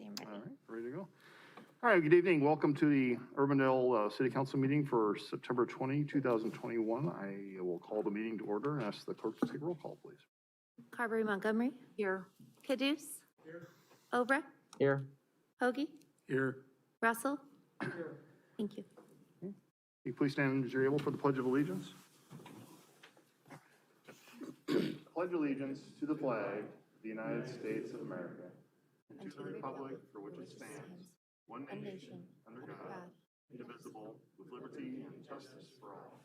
I'm ready. All right, ready to go. All right, good evening. Welcome to the Urbandale City Council meeting for September 20, 2021. I will call the meeting to order and ask the clerk to take a roll call, please. Carberry Montgomery. Here. Caduce. Here. Obrecht. Here. Hoagie. Here. Russell. Here. Thank you. Can you please stand as you're able for the Pledge of Allegiance? Pledge allegiance to the flag of the United States of America and to the republic for which it stands, one nation, under God, indivisible, with liberty and justice for all.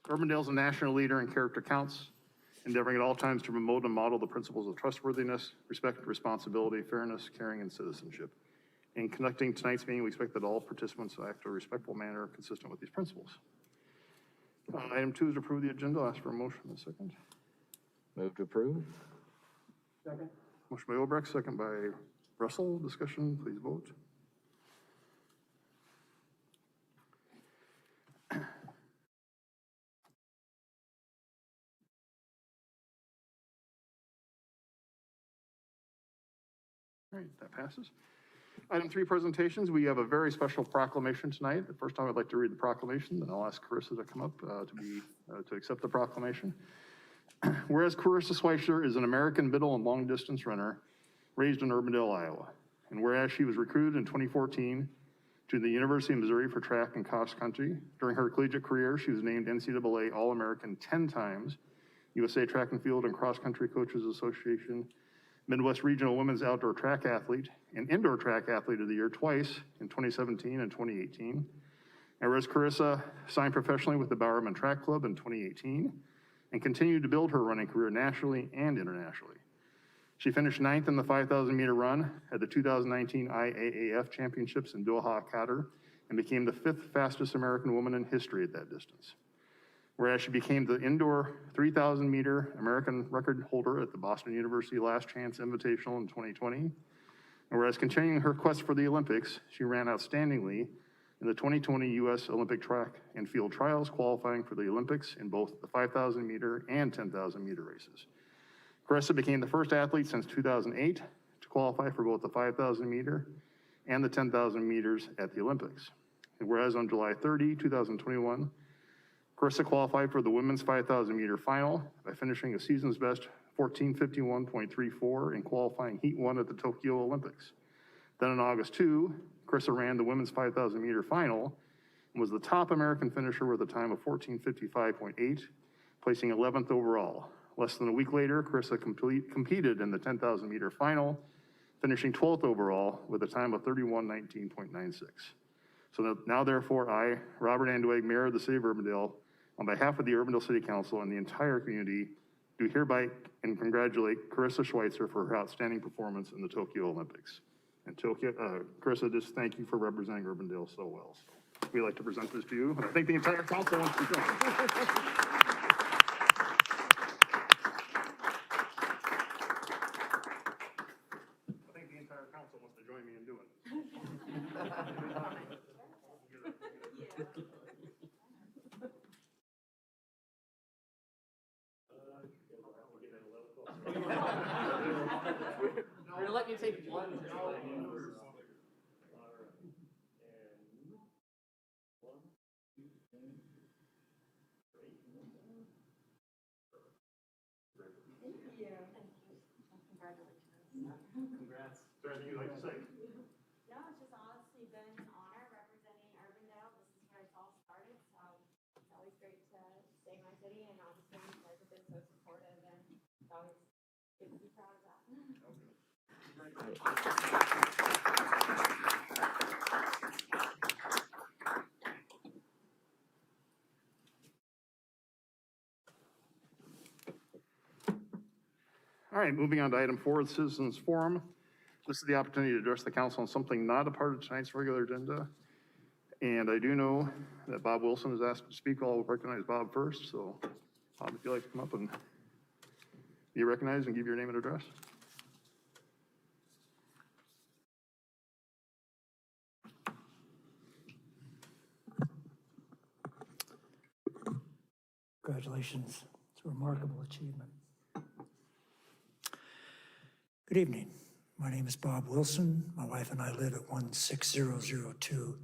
Urbandale is a national leader in character counts, endeavoring at all times to promote and model the principles of trustworthiness, respect, responsibility, fairness, caring, and citizenship. In conducting tonight's meeting, we expect that all participants will act in a respectful manner consistent with these principles. Item 2 is to approve the agenda. I'll ask for a motion in a second. Move to approve. Second. Motion by Obrecht, second by Russell. Discussion, please vote. All right, that passes. Item 3, presentations. We have a very special proclamation tonight. The first time I'd like to read the proclamation, then I'll ask Karissa to come up to accept the proclamation. Whereas Karissa Schweizer is an American middle and long distance runner raised in Urbandale, Iowa. And whereas she was recruited in 2014 to the University of Missouri for track and cross country, during her collegiate career, she was named NCAA All-American 10 times, USA Track and Field and Cross Country Coaches Association Midwest Regional Women's Outdoor Track Athlete and Indoor Track Athlete of the Year twice in 2017 and 2018. And whereas Karissa signed professionally with the Bowerman Track Club in 2018 and continued to build her running career nationally and internationally. She finished 9th in the 5,000 meter run at the 2019 IAAF Championships in Doha, Qatar, and became the 5th fastest American woman in history at that distance. Whereas she became the indoor 3,000 meter American record holder at the Boston University Last Chance Invitational in 2020. And whereas continuing her quest for the Olympics, she ran outstandingly in the 2020 U.S. Olympic Track and Field Trials, qualifying for the Olympics in both the 5,000 meter and 10,000 meter races. Karissa became the first athlete since 2008 to qualify for both the 5,000 meter and the 10,000 meters at the Olympics. And whereas on July 30, 2021, Karissa qualified for the women's 5,000 meter final by finishing a season's best 14:51.34 in qualifying heat 1 at the Tokyo Olympics. Then on August 2, Karissa ran the women's 5,000 meter final and was the top American finisher with a time of 14:55.8, placing 11th overall. Less than a week later, Karissa competed in the 10,000 meter final, finishing 12th overall with a time of 31:19.96. So now therefore I, Robert Andweg, Mayor of the City of Urbandale, on behalf of the Urbandale City Council and the entire community, do hereby and congratulate Karissa Schweizer for her outstanding performance in the Tokyo Olympics. And Karissa, just thank you for representing Urbandale so well. So we'd like to present this to you, and I think the entire council wants to join. Join me in doing it. You're gonna let me take one. Congrats. Is there anything you'd like to say? No, it's just honestly been an honor representing Urbandale. This is where it's all started, so it's always great to stay in my city, and obviously you guys have been so supportive, and it's always good to be proud of that. All right, moving on to item 4, the Citizens Forum. This is the opportunity to address the council on something not a part of tonight's regular agenda. And I do know that Bob Wilson is asked to speak. I'll recognize Bob first. So Bob, if you'd like to come up and be recognized and give your name and address. Congratulations. It's a remarkable achievement. Good evening. My name is Bob Wilson. My wife and I live at 16002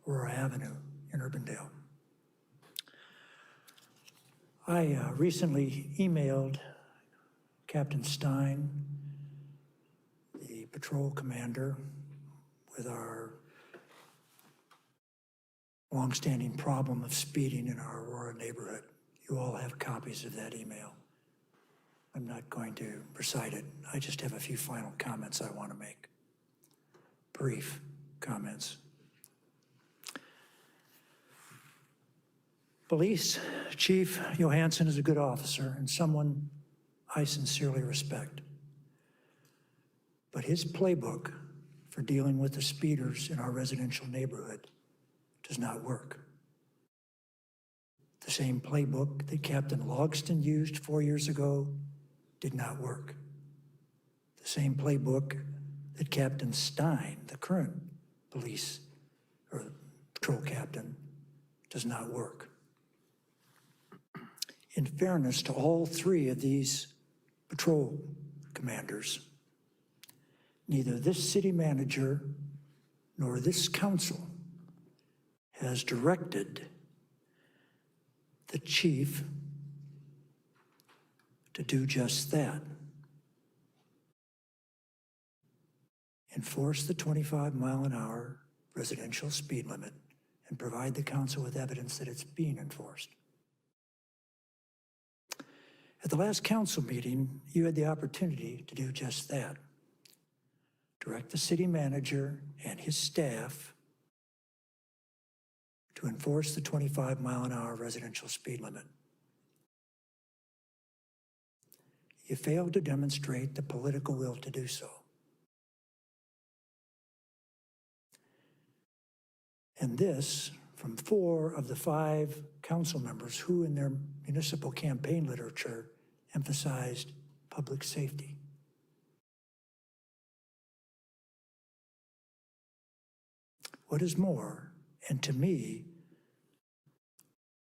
Aurora Avenue in Urbandale. I recently emailed Captain Stein, the patrol commander, with our longstanding problem of speeding in our Aurora neighborhood. You all have copies of that email. I'm not going to recite it. I just have a few final comments I want to make. Brief comments. Police Chief Johansson is a good officer and someone I sincerely respect. But his playbook for dealing with the speeders in our residential neighborhood does not work. The same playbook that Captain Logston used 4 years ago did not work. The same playbook that Captain Stein, the current police or patrol captain, does not work. In fairness to all three of these patrol commanders, neither this city manager nor this council has directed the chief to do just that. Enforce the 25-mile-an-hour residential speed limit and provide the council with evidence that it's being enforced. At the last council meeting, you had the opportunity to do just that. Direct the city manager and his staff to enforce the 25-mile-an-hour residential speed limit. You failed to demonstrate the political will to do so. And this, from 4 of the 5 council members who in their municipal campaign literature emphasized public safety. What is more, and to me,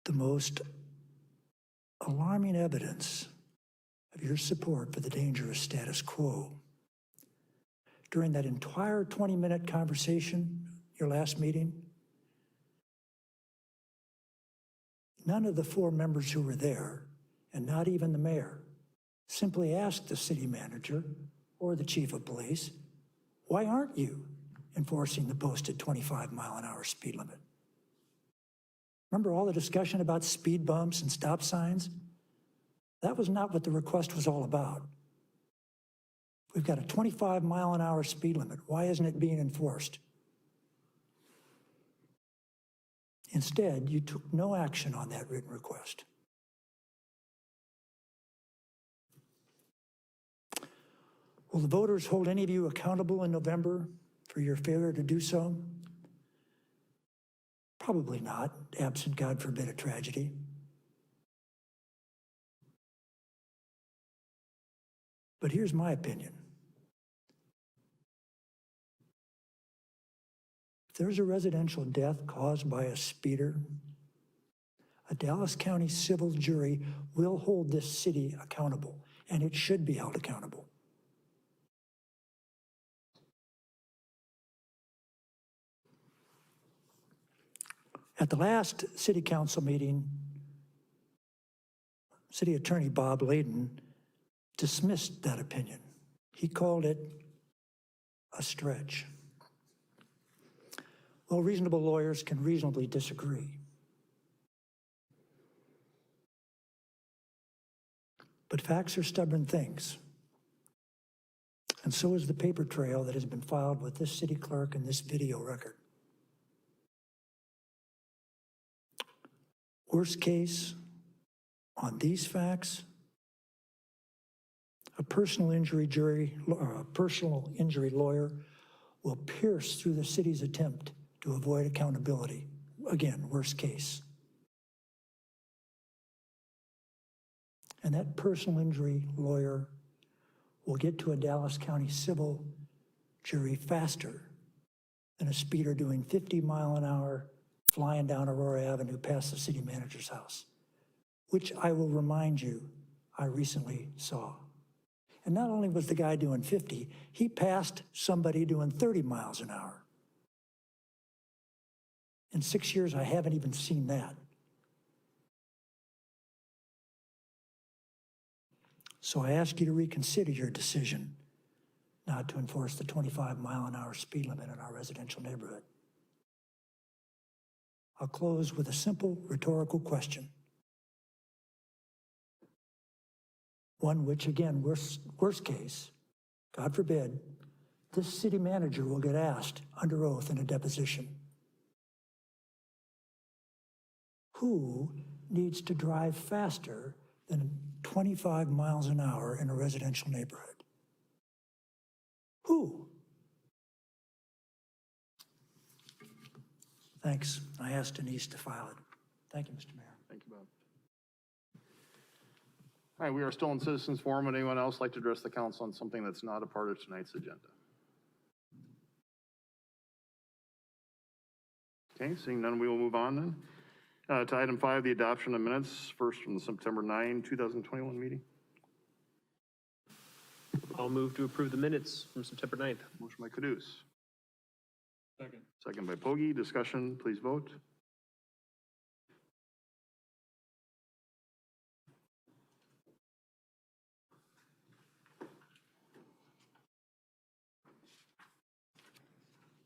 the most alarming evidence of your support for the dangerous status quo, during that entire 20-minute conversation, your last meeting, none of the 4 members who were there, and not even the mayor, simply asked the city manager or the chief of police, why aren't you enforcing the posted 25-mile-an-hour speed limit? Remember all the discussion about speed bumps and stop signs? That was not what the request was all about. We've got a 25-mile-an-hour speed limit. Why isn't it being enforced? Instead, you took no action on that written request. Will the voters hold any of you accountable in November for your failure to do so? Probably not, absent, God forbid, a tragedy. But here's my opinion. If there's a residential death caused by a speeder, a Dallas County civil jury will hold this city accountable, and it should be held accountable. At the last city council meeting, City Attorney Bob Layden dismissed that opinion. He called it a stretch. Well, reasonable lawyers can reasonably disagree. But facts are stubborn things. And so is the paper trail that has been filed with this city clerk and this video record. Worst case, on these facts, a personal injury lawyer will pierce through the city's attempt to avoid accountability. Again, worst case. And that personal injury lawyer will get to a Dallas County civil jury faster than a speeder doing 50 mile an hour flying down Aurora Avenue past the city manager's house, which I will remind you, I recently saw. And not only was the guy doing 50, he passed somebody doing 30 miles an hour. In 6 years, I haven't even seen that. So I ask you to reconsider your decision not to enforce the 25-mile-an-hour speed limit in our residential neighborhood. I'll close with a simple rhetorical question. One which, again, worst case, God forbid, this city manager will get asked under oath in a deposition. Who needs to drive faster than 25 miles an hour in a residential neighborhood? Who? Thanks. I asked Denise to file it. Thank you, Mr. Mayor. Thank you, Bob. All right, we are still in citizens forum. Would anyone else like to address the council on something that's not a part of tonight's agenda? Okay, seeing none, we will move on then. To item 5, the adoption of minutes, first from the September 9, 2021 meeting. I'll move to approve the minutes from September 9th. Motion by Caduce. Second. Second by Poggi. Discussion, please vote.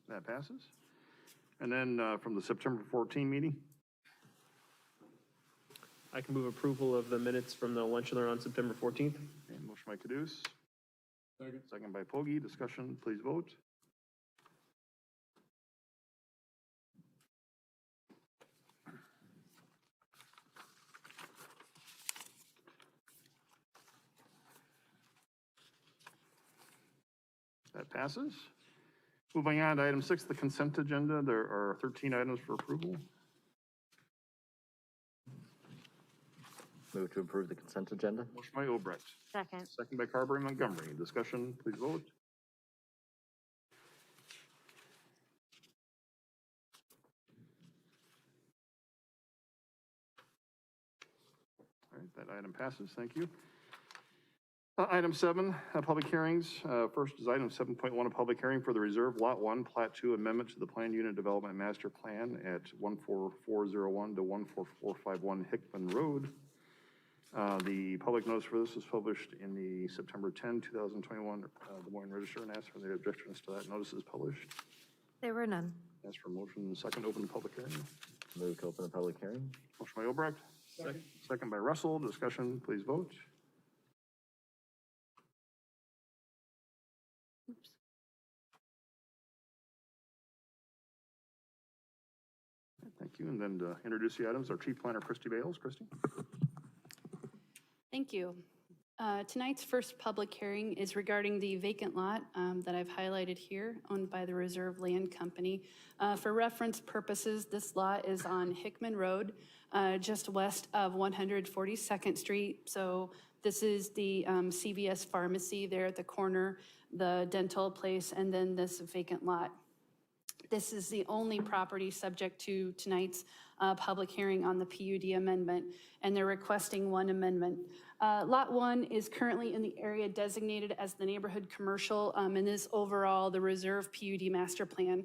That passes. And then from the September 14 meeting. I can move approval of the minutes from the lunch and learn on September 14th. Okay, motion by Caduce. Second. Second by Poggi. Discussion, please vote. That passes. Moving on to item 6, the consent agenda. There are 13 items for approval. Move to approve the consent agenda. Motion by Obrecht. Second. Second by Carberry Montgomery. Discussion, please vote. All right, that item passes. Thank you. Item 7, public hearings. First is item 7.1, a public hearing for the Reserve Lot 1, Plat 2 amendment to the Planned Unit Development Master Plan at 14401 to 14451 Hickman Road. The public notice for this was published in the September 10, 2021 Des Moines Register, and asked for the objections to that notice is published. There were none. Ask for a motion and second, open the public hearing. Move to open the public hearing. Motion by Obrecht. Second. Second by Russell. Discussion, please vote. Oops. Thank you. And then to introduce the items, our Chief Planner, Christy Bales. Christy? Thank you. Tonight's first public hearing is regarding the vacant lot that I've highlighted here, owned by the Reserve Land Company. For reference purposes, this lot is on Hickman Road, just west of 142nd Street. So this is the CVS pharmacy there at the corner, the dental place, and then this vacant lot. This is the only property subject to tonight's public hearing on the PUD amendment, and they're requesting one amendment. Lot 1 is currently in the area designated as the neighborhood commercial and is overall the Reserve PUD master plan,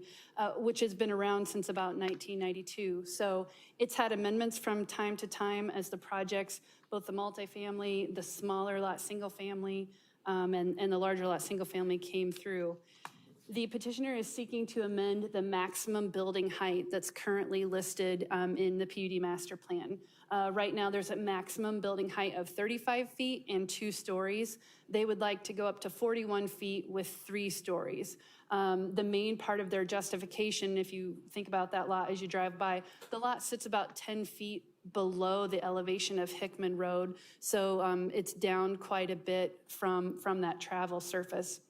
which has been around since about 1992. So it's had amendments from time to time as the projects, both the multifamily, the smaller lot single family, and the larger lot single family came through. The petitioner is seeking to amend the maximum building height that's currently listed in the PUD master plan. Right now, there's a maximum building height of 35 feet and 2 stories. They would like to go up to 41 feet with 3 stories. The main part of their justification, if you think about that lot as you drive by, the lot sits about 10 feet below the elevation of Hickman Road. So it's down quite a bit from that travel surface.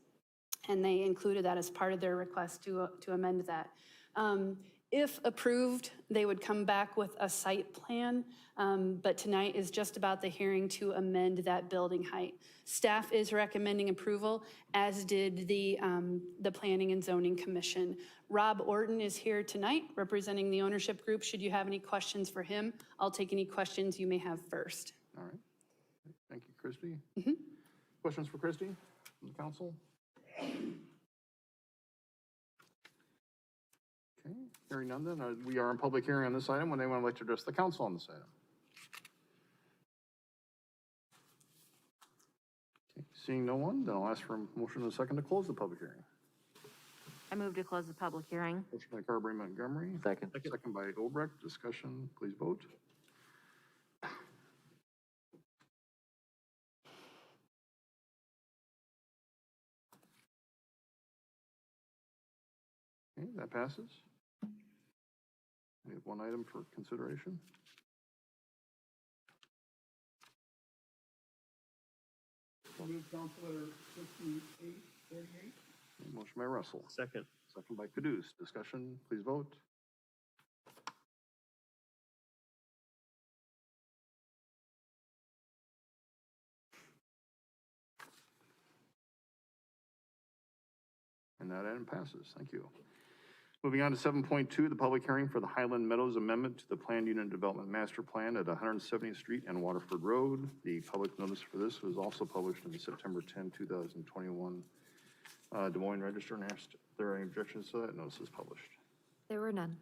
And they included that as part of their request to amend that. If approved, they would come back with a site plan, but tonight is just about the hearing to amend that building height. Staff is recommending approval, as did the Planning and Zoning Commission. Rob Orton is here tonight, representing the ownership group. Should you have any questions for him, I'll take any questions you may have first. All right. Thank you, Christy. Questions for Christie from the council? Okay, hearing none then, we are in public hearing on this item. Would anyone like to address the council on this item? Okay, seeing no one, then I'll ask for a motion and a second to close the public hearing. I move to close the public hearing. Motion by Carberry Montgomery. Second. Second by Obrecht. Discussion, please vote. Okay, that passes. We have one item for consideration. Motion by Russell. Second. Second by Caduce. Discussion, please vote. And that item passes. Thank you. Moving on to 7.2, the public hearing for the Highland Meadows Amendment to the Planned Unit Development Master Plan at 170th Street and Waterford Road. The public notice for this was also published in the September 10, 2021 Des Moines Register, and asked if there are any objections to that. Notice is published. There were none.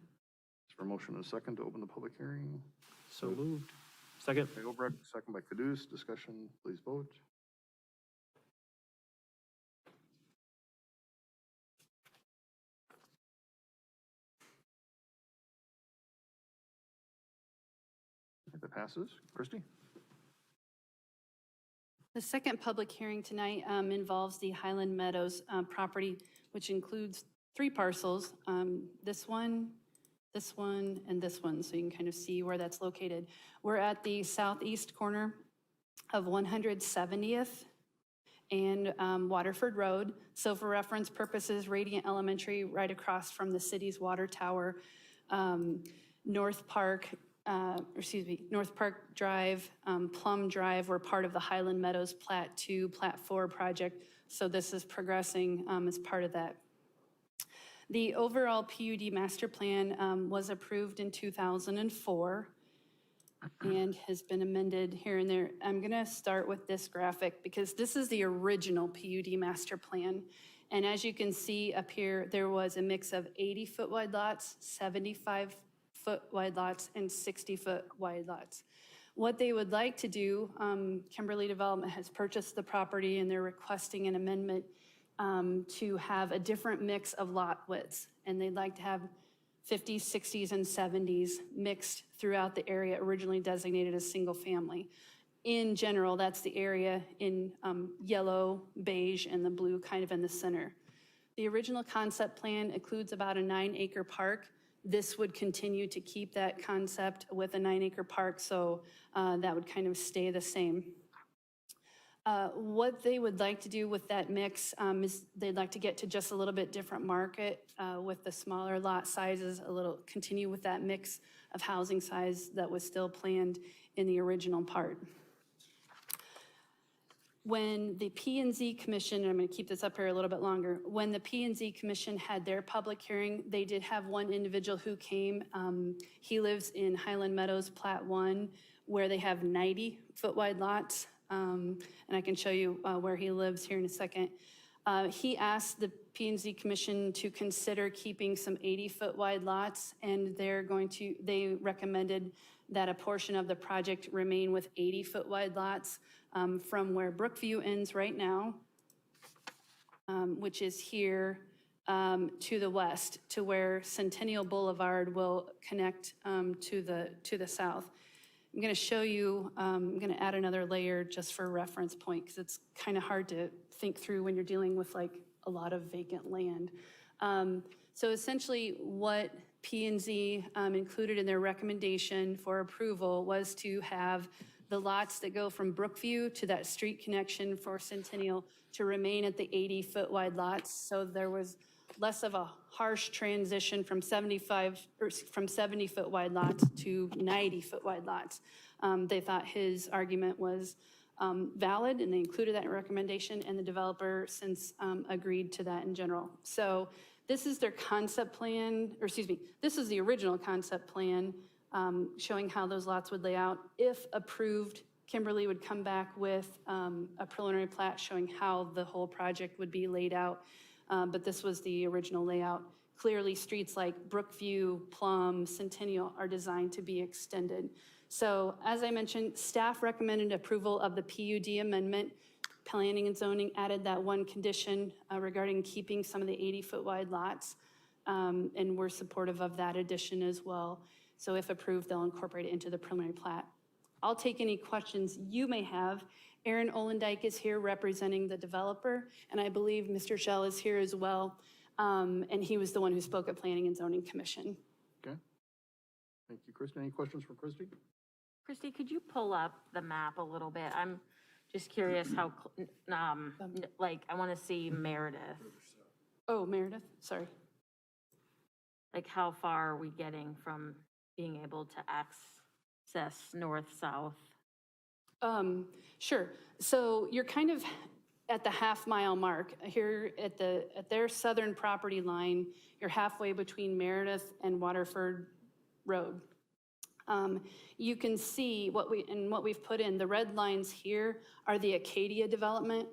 Is there a motion and a second to open the public hearing? So moved. Second. By Obrecht, second by Caduce. Discussion, please vote. That passes. Christie? The second public hearing tonight involves the Highland Meadows property, which includes 3 parcels, this one, and this one, so you can kind of see where that's located. We're at the southeast corner of 170th and Waterford Road. So for reference purposes, Radiant Elementary, right across from the city's water tower, North Park Drive, Plum Drive were part of the Highland Meadows Plat 2, Plat 4 project. So this is progressing as part of that. The overall PUD master plan was approved in 2004 and has been amended here and there. I'm gonna start with this graphic because this is the original PUD master plan. And as you can see up here, there was a mix of 80-foot wide lots, 75-foot wide lots, and 60-foot wide lots. What they would like to do, Kimberly Development has purchased the property and they're requesting an amendment to have a different mix of lot widths. And they'd like to have 50s, 60s, and 70s mixed throughout the area originally designated as single family. In general, that's the area in yellow, beige, and the blue kind of in the center. The original concept plan includes about a 9-acre park. This would continue to keep that concept with a 9-acre park, so that would kind of stay the same. What they would like to do with that mix is they'd like to get to just a little bit different market with the smaller lot sizes, continue with that mix of housing size that was still planned in the original part. When the P&Z Commission, and I'm going to keep this up here a little bit longer, when the P&Z Commission had their public hearing, they did have one individual who came. He lives in Highland Meadows, Plat 1, where they have 90-foot wide lots. And I can show you where he lives here in a second. He asked the P&Z Commission to consider keeping some 80-foot wide lots, and they recommended that a portion of the project remain with 80-foot wide lots from where Brookview ends right now, which is here to the west, to where Centennial Boulevard will connect to the south. I'm going to show you, I'm going to add another layer just for reference point because it's kind of hard to think through when you're dealing with like a lot of vacant land. So essentially what P&Z included in their recommendation for approval was to have the lots that go from Brookview to that street connection for Centennial to remain at the 80-foot wide lots. So there was less of a harsh transition from 70-foot wide lots to 90-foot wide lots. They thought his argument was valid, and they included that in recommendation, and the developer since agreed to that in general. So this is their concept plan, or excuse me, this is the original concept plan showing how those lots would lay out. If approved Kimberly would come back with a preliminary plat showing how the whole project would be laid out. But this was the original layout. Clearly, streets like Brookview, Plum, Centennial are designed to be extended. So as I mentioned, staff recommended approval of the PUD amendment. Planning and zoning added that one condition regarding keeping some of the 80-foot wide lots. And we're supportive of that addition as well. So if approved, they'll incorporate it into the preliminary plat. I'll take any questions you may have. Aaron Olendijk is here representing the developer, and I believe Mr. Shell is here as well. And he was the one who spoke at Planning and Zoning Commission. Okay. Thank you, Christie. Any questions for Christie? Christy, could you pull up the map a little bit? I'm just curious how, like, I want to see Meredith. Oh, Meredith, sorry. Like, how far are we getting from being able to access north-south? Sure. So you're kind of at the half-mile mark. Here at their southern property line, you're halfway between Meredith and Waterford Road. You can see what we've put in. The red lines here are the Acadia development.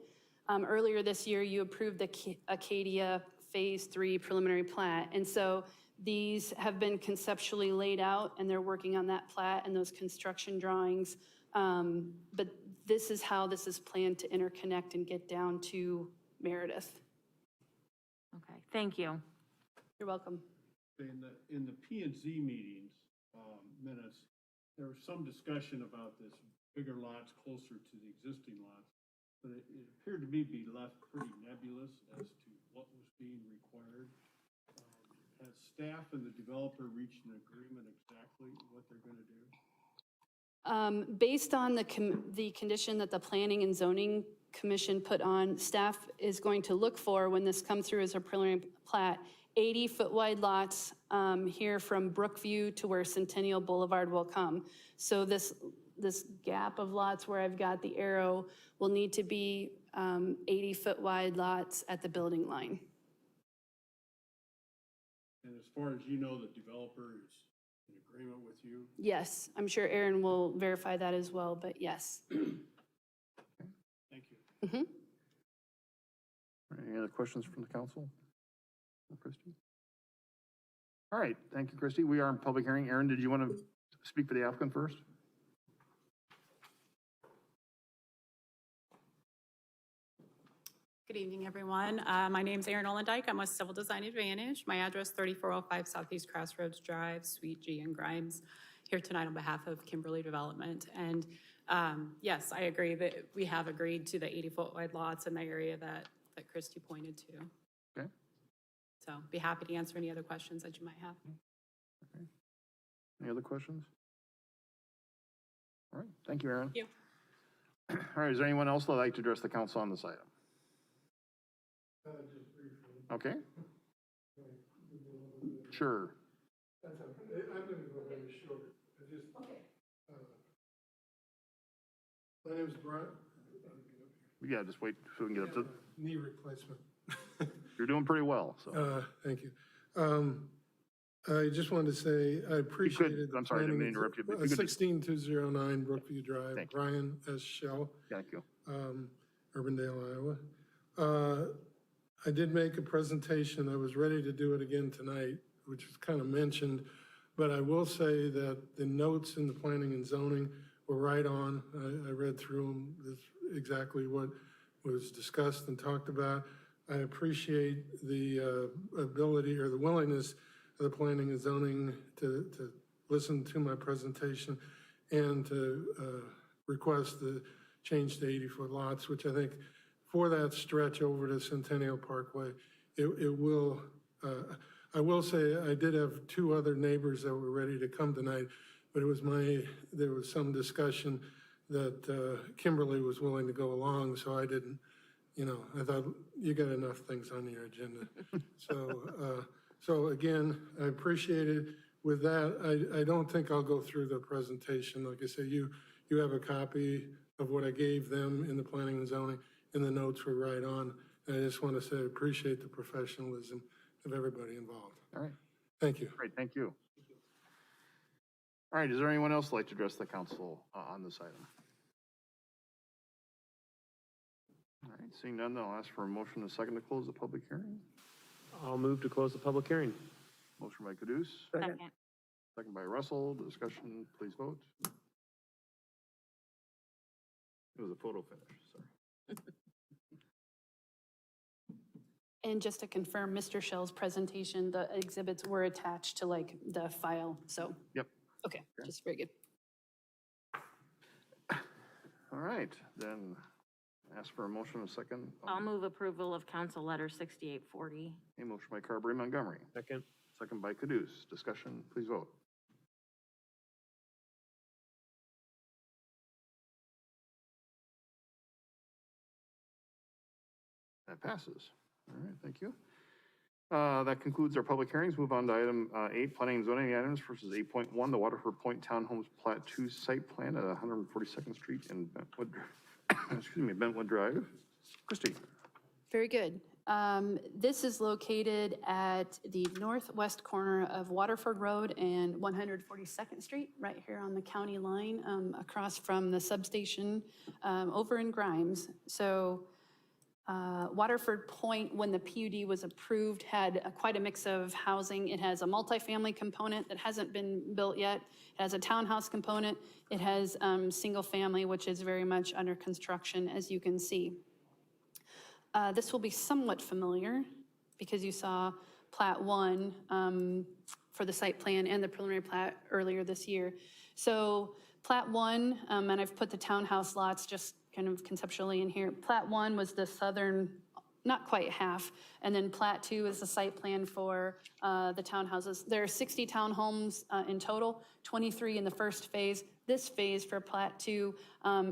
Earlier this year, you approved the Acadia Phase 3 preliminary plat. And so these have been conceptually laid out, and they're working on that plat and those construction drawings. But this is how this is planned to interconnect and get down to Meredith. Okay, thank you. You're welcome. In the P and Z meetings, minutes, there was some discussion about this bigger lots closer to the existing lots, but it appeared to me to be left pretty nebulous as to what was being required. Has staff and the developer reached an agreement exactly what they're going to do? Based on the condition that the Planning and Zoning Commission put on, staff is going to look for, when this comes through as a preliminary plat, 80-foot wide lots here from Brookview to where Centennial Boulevard will come. So this gap of lots where I've got the arrow will need to be 80-foot wide lots at the building line. And as far as you know, the developer is in agreement with you? Yes, I'm sure Aaron will verify that as well, but yes. Thank you. Mm-hmm. Any other questions from the council? Christie? All right, thank you, Christie. We are in public hearing. Aaron, did you want to speak for the applicant first? Good evening, everyone. My name's Erin Olendijk. I'm with Civil Design Advantage. My address 3405 Southeast Crossroads Drive, Suite G in Grimes. Here tonight on behalf of Kimberly Development. And yes, I agree that we have agreed to the 80-foot wide lots in the area that Christy pointed to. Okay. So be happy to answer any other questions that you might have. Okay. Any other questions? All right, thank you, Aaron. Thank you. All right, is there anyone else that would like to address the council on this item? Just briefly. Okay. Sure. That's okay. I'm going to go very short. My name is Brian. Yeah, just wait so we can get up to, Knee replacement. you're doing pretty well, so. Thank you. I just wanted to say I appreciated. I'm sorry, I didn't mean to interrupt you. But you could just- 16209 Brookview Drive, Thank you. Brian S. Shell, Thank you. Urbandale, Iowa. I did make a presentation. I was ready to do it again tonight, which was kind of mentioned, but I will say that the notes in the planning and zoning were right on. I read through them. That's exactly what was discussed and talked about. I appreciate the ability or the willingness of the planning and zoning to listen to my presentation and to request the change to 80-foot lots, which I think for that stretch over to Centennial Parkway, it will, I will say I did have two other neighbors that were ready to come tonight, but there was some discussion that Kimberly was willing to go along, so I didn't, I thought you got enough things on your agenda. So again, I appreciate it. With that, I don't think I'll go through the presentation. Like I said, you have a copy of what I gave them in the planning and zoning, and the notes were right on. And I just want to say I appreciate the professionalism of everybody involved. All right, Thank you. great, thank you. All right, is there anyone else like to address the council on this item? All right, seeing none, then I'll ask for a motion and a second to close the public hearing. I'll move to close the public hearing. Motion by Caduce, Second. second by Russell. Discussion, please vote. It was a photo finish, sorry. And just to confirm, Mr. Shell's presentation, the exhibits were attached to like the file, so. Yep. Okay, just very good. All right, then ask for a motion and a second. I'll move approval of council letter 6840. A motion by Carberry Montgomery, Second. second by Caduce. Discussion, please vote. That passes. All right, thank you. That concludes our public hearings. Move on to item 8, planning and zoning items versus 8.1, the Waterford Point Townhomes Plat 2 site plan at 142nd Street in Bentwood, excuse me, Bentwood Drive. Christie. Very good. This is located at the northwest corner of Waterford Road and 142nd Street, right here on the county line, across from the substation over in Grimes. So Waterford Point, when the PUD was approved, had quite a mix of housing. It has a multifamily component that hasn't been built yet. It has a townhouse component. It has single family, which is very much under construction, as you can see. This will be somewhat familiar because you saw Plat 1 for the site plan and the preliminary plat earlier this year. So Plat 1, and I've put the townhouse lots just kind of conceptually in here. Plat 1 was the southern, not quite half, and then Plat 2 is the site plan for the townhouses. There are 60 townhomes in total, 23 in the first phase. This phase for Plat 2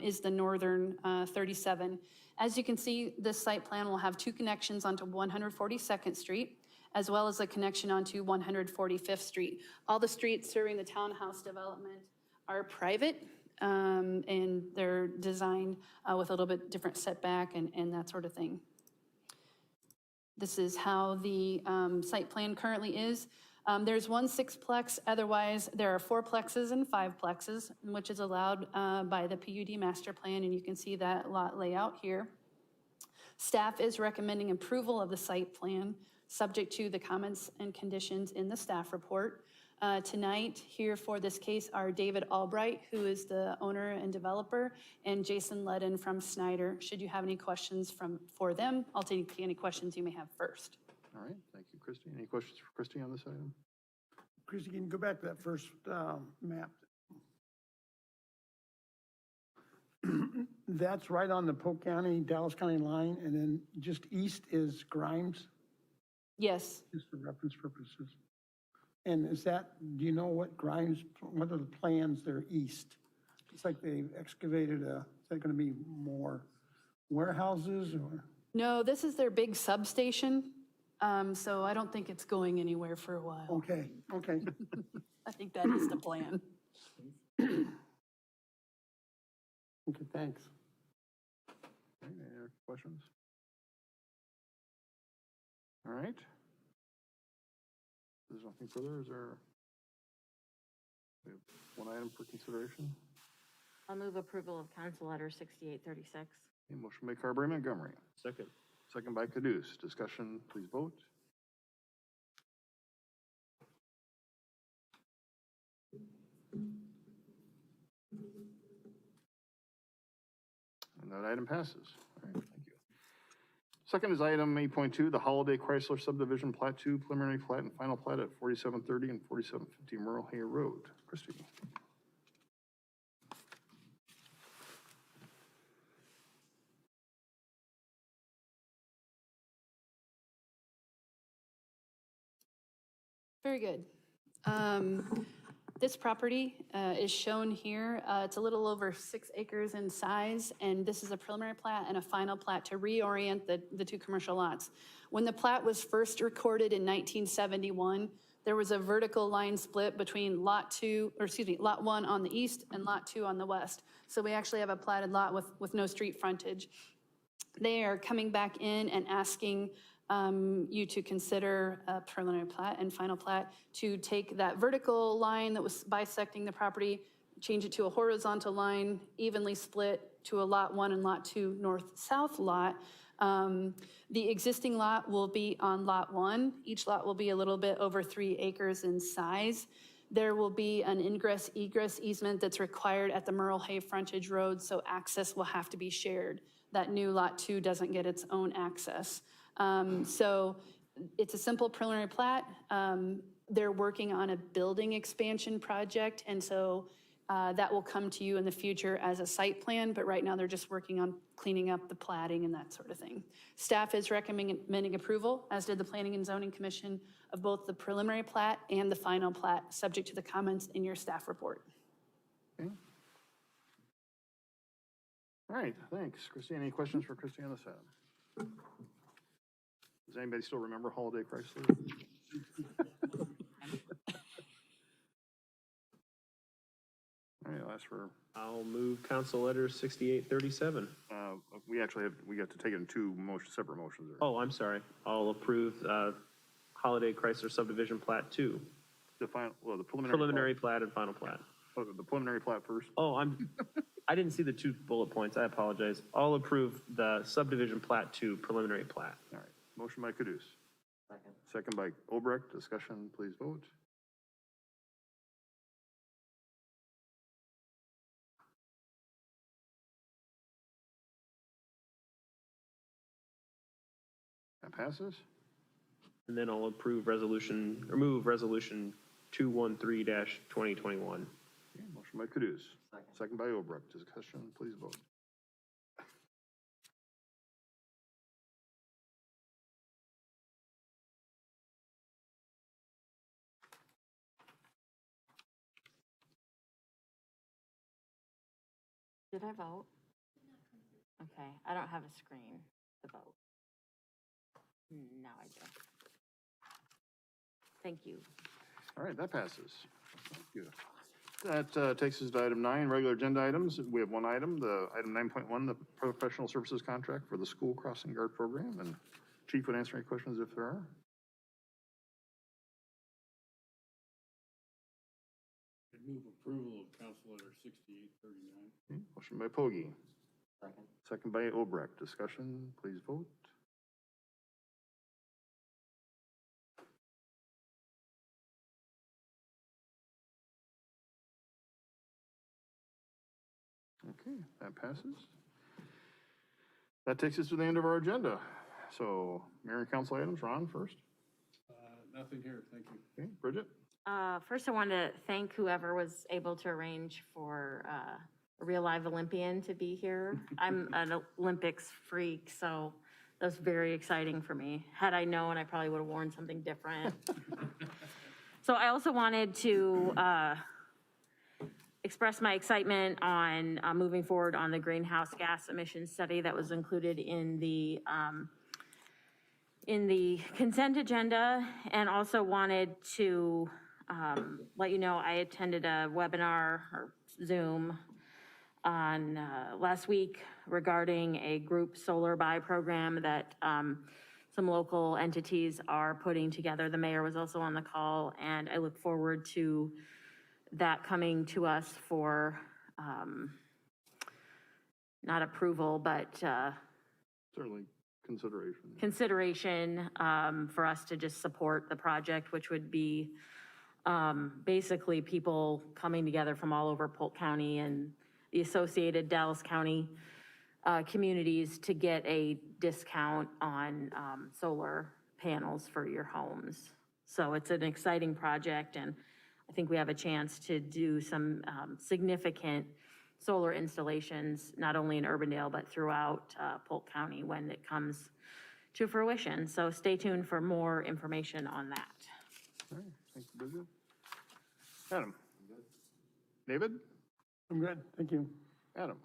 is the northern 37. As you can see, this site plan will have 2 connections onto 142nd Street, as well as a connection onto 145th Street. All the streets serving the townhouse development are private, and they're designed with a little bit different setback and that sort of thing. This is how the site plan currently is. There's 1 6-plex, otherwise there are 4 plexes and 5 plexes, which is allowed by the PUD master plan, and you can see that lot layout here. Staff is recommending approval of the site plan, subject to the comments and conditions in the staff report. Tonight, here for this case are David Albright, who is the owner and developer, and Jason Ledden from Snyder. Should you have any questions for them, I'll take any questions you may have first. All right, thank you, Christie. Any questions for Christie on this item? Christie, can you go back to that first map? That's right on the Polk County, Dallas County line, and then just east is Grimes, Yes. just for reference purposes. And is that, do you know what Grimes, what are the plans there east? It's like they excavated is that gonna be more warehouses or? No, this is their big substation, so I don't think it's going anywhere for a while. Okay, okay. I think that is the plan. Okay, thanks. Okay, any other questions? All right. There's nothing further. Is there we have 1 item for consideration? I'll move approval of council letter 6836. A motion by Carberry Montgomery, Second. second by Caduce. Discussion, please vote. And that item passes. All right, thank you. Second is item 8.2, the Holiday Chrysler Subdivision Plat 2, preliminary plat and final plat at 4730 and 4750 Merle Hay Road. Christie. Very good. This property is shown here. It's a little over 6 acres in size, and this is a preliminary plat and a final plat to reorient the 2 commercial lots. When the plat was first recorded in 1971, there was a vertical line split between lot 1 on the east and lot 2 on the west. So we actually have a platted lot with no street frontage. They are coming back in and asking you to consider a preliminary plat and final plat to take that vertical line that was bisecting the property, change it to a horizontal line, evenly split, to a Lot 1 and Lot 2 north-south lot. The existing lot will be on Lot 1. Each lot will be a little bit over 3 acres in size. There will be an ingress-egress easement that's required at the Merle Hay frontage road, so access will have to be shared. That new Lot 2 doesn't get its own access. So it's a simple preliminary plat. They're working on a building expansion project, and so that will come to you in the future as a site plan, but right now they're just working on cleaning up the platting and that sort of thing. Staff is recommending approval, as did the Planning and Zoning Commission, of both the preliminary plat and the final plat, subject to the comments in your staff report. Okay. All right, thanks. Christine, any questions for Christine on this item? Does anybody still remember Holiday Chrysler? All right, I'll ask for, I'll move council letter 6837. we got to take it in two separate motions there. Oh, I'm sorry. I'll approve Holiday Chrysler subdivision plat 2. The preliminary. Preliminary plat and final plat. Oh, the preliminary plat first. Oh, I didn't see the 2 bullet points. I apologize. I'll approve the subdivision plat 2 preliminary plat. All right, motion by Caduce. Second. Second by Obrecht. Discussion, please vote. That passes. And then I'll move resolution 213-2021. Okay, motion by Caduce. Second. Second by Obrecht. Discussion, please vote. Did I vote? Okay, I don't have a screen to vote. Now I do. Thank you. All right, that passes. Thank you. That takes us to item 9, regular agenda items. We have one item, the item 9.1, the professional services contract for the school crossing guard program. And Chief would answer any questions if there are. I'd move approval of council letter 6839. Okay, motion by Poggi. Second. Second by Obrecht. Discussion, please vote. Okay, that passes. That takes us to the end of our agenda. So, Mayor and Council items, Ron first. Nothing here, thank you. Okay, Bridget? First, I want to thank whoever was able to arrange for a real live Olympian to be here. I'm an Olympics freak, so that was very exciting for me. Had I known, I probably would have worn something different. So I also wanted to express my excitement on moving forward on the greenhouse gas emission study that was included in the consent agenda, and also wanted to let you know I attended a webinar or Zoom on last week regarding a group solar buy program that some local entities are putting together. The mayor was also on the call, and I look forward to that coming to us for not approval, but Certainly consideration. consideration for us to just support the project, which would be basically people coming together from all over Polk County and the associated Dallas County communities to get a discount on solar panels for your homes. So it's an exciting project, and I think we have a chance to do some significant solar installations, not only in Urbandale, but throughout Polk County when it comes to fruition. So stay tuned for more information on that. All right, thank you, Bridget. Adam? David? I'm good, thank you. Adam?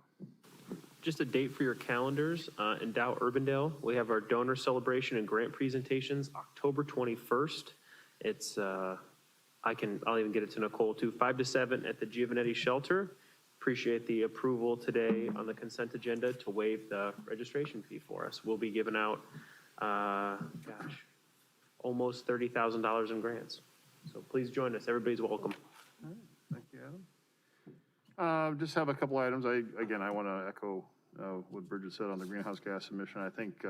Just a date for your calendars. In Dow Urbandale, we have our donor celebration and grant presentations, October 21st. It's, I'll even get it to Nicole too, 5 to 7 at the Giovanetti Shelter. Appreciate the approval today on the consent agenda to waive the registration fee for us. We'll be giving out, almost $30,000 in grants. So please join us. Everybody's welcome. All right, thank you, Adam. Just have a couple items. Again, I want to echo what Bridget said on the greenhouse gas emission. I think,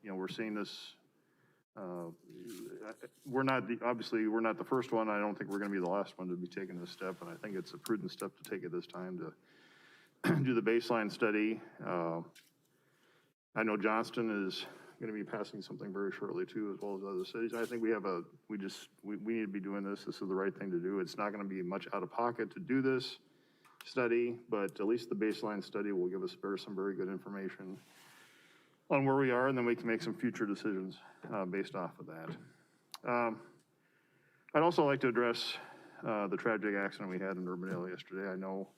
we're seeing this, obviously, we're not the first one. I don't think we're going to be the last one to be taking this step, and I think it's a prudent step to take at this time to do the baseline study. I know Johnston is going to be passing something very shortly too, as well as other cities. I think we need to be doing this. This is the right thing to do. It's not going to be much out of pocket to do this study, but at least the baseline study will give us some very good information on where we are, and then we can make some future decisions based off of that. I'd also like to address the tragic accident we had in Urbandale yesterday. I know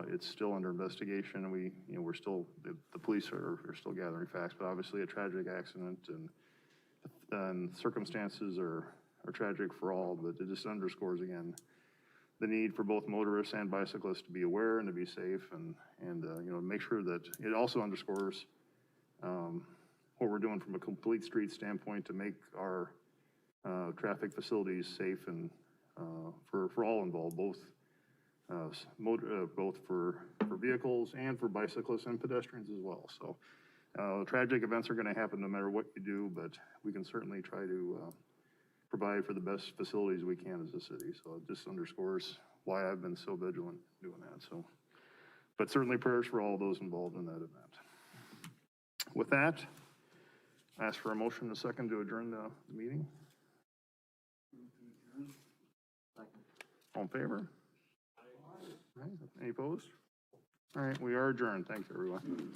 it's still under investigation, and we're still, the police are still gathering facts, but obviously a tragic accident, and circumstances are tragic for all, but it just underscores again the need for both motorists and bicyclists to be aware and to be safe, and make sure that it also underscores what we're doing from a complete street standpoint to make our traffic facilities safe and for all involved, both for vehicles and for bicyclists and pedestrians as well. So tragic events are going to happen no matter what you do, but we can certainly try to provide for the best facilities we can as a city. So it just underscores why I've been so vigilant doing that. So, but certainly prayers for all those involved in that event. With that, I ask for a motion and a second to adjourn the meeting. All in favor? All right. Any opposed? All right, we are adjourned. Thanks, everyone.